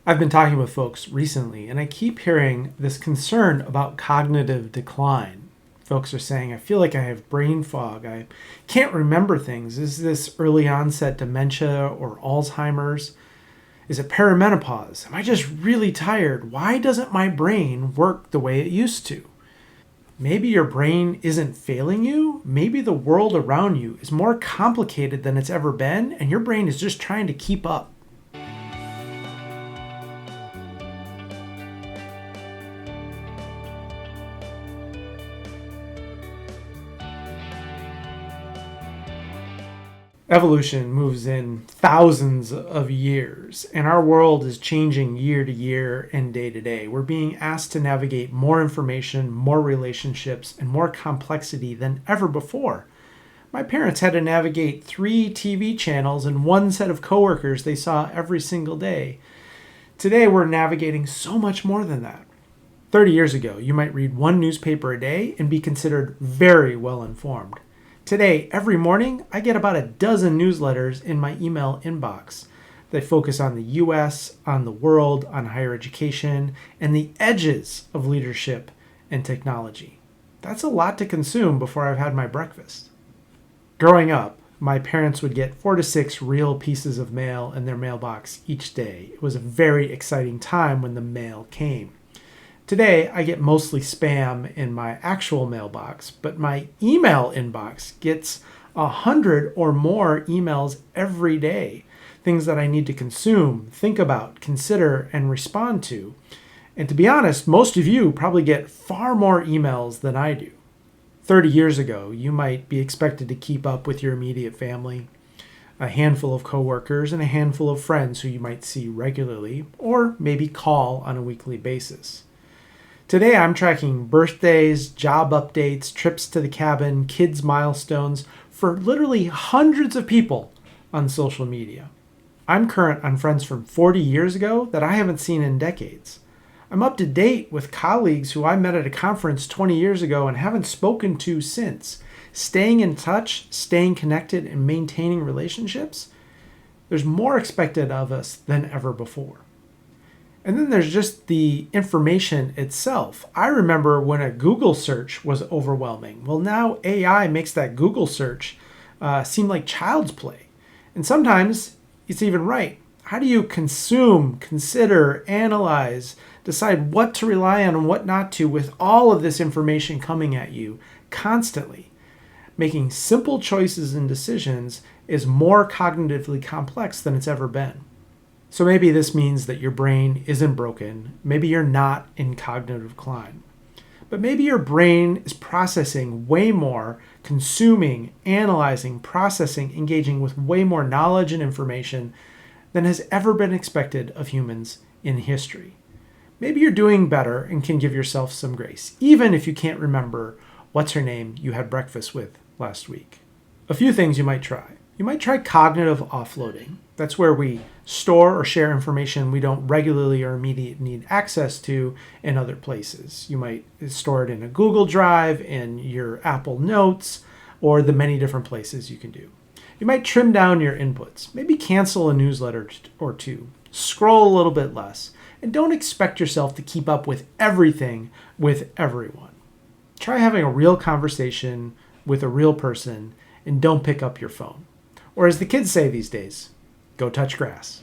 I've been talking with folks recently, and I keep hearing this concern about cognitive decline. Folks are saying, I feel like I have brain fog. I can't remember things. Is this early onset dementia or Alzheimer's? Is it perimenopause? Am I just really tired? Why doesn't my brain work the way it used to? Maybe your brain isn't failing you. Maybe the world around you is more complicated than it's ever been, and your brain is just trying to keep up. Evolution moves in thousands of years, and our world is changing year to year and day to day. We're being asked to navigate more information, more relationships, and more complexity than ever before. My parents had to navigate 3 TV channels and one set of coworkers they saw every single day. Today, we're navigating so much more than that. 30 years ago, you might read one newspaper a day and be considered very well informed. Today, every morning, I get about a dozen newsletters in my email inbox. They focus on the US, on the world, on higher education, and the edges of leadership and technology. That's a lot to consume before I've had my breakfast. Growing up, my parents would get 4 to 6 real pieces of mail in their mailbox each day. It was a very exciting time when the mail came. Today, I get mostly spam in my actual mailbox, but my email inbox gets 100 or more emails every day. Things that I need to consume, think about, consider, and respond to. And to be honest, most of you probably get far more emails than I do. 30 years ago, you might be expected to keep up with your immediate family, a handful of coworkers, and a handful of friends who you might see regularly, or maybe call on a weekly basis. Today, I'm tracking birthdays, job updates, trips to the cabin, kids' milestones for literally hundreds of people on social media. I'm current on friends from 40 years ago that I haven't seen in decades. I'm up to date with colleagues who I met at a conference 20 years ago and haven't spoken to since. Staying in touch, staying connected, and maintaining relationships, there's more expected of us than ever before. And then there's just the information itself. I remember when a Google search was overwhelming. Well, now AI makes that Google search seem like child's play. And sometimes it's even right. How do you consume, consider, analyze, decide what to rely on and what not to with all of this information coming at you constantly? Making simple choices and decisions is more cognitively complex than it's ever been. So maybe this means that your brain isn't broken. Maybe you're not in cognitive decline. But maybe your brain is processing way more, consuming, analyzing, processing, engaging with way more knowledge and information than has ever been expected of humans in history. Maybe you're doing better and can give yourself some grace, even if you can't remember what's her name you had breakfast with last week. A few things you might try. You might try cognitive offloading. That's where we store or share information we don't regularly or immediately need access to in other places. You might store it in a Google Drive, in your Apple Notes, or the many different places you can do. You might trim down your inputs. Maybe cancel a newsletter or two. Scroll a little bit less. And don't expect yourself to keep up with everything with everyone. Try having a real conversation with a real person and don't pick up your phone. Or as the kids say these days, go touch grass.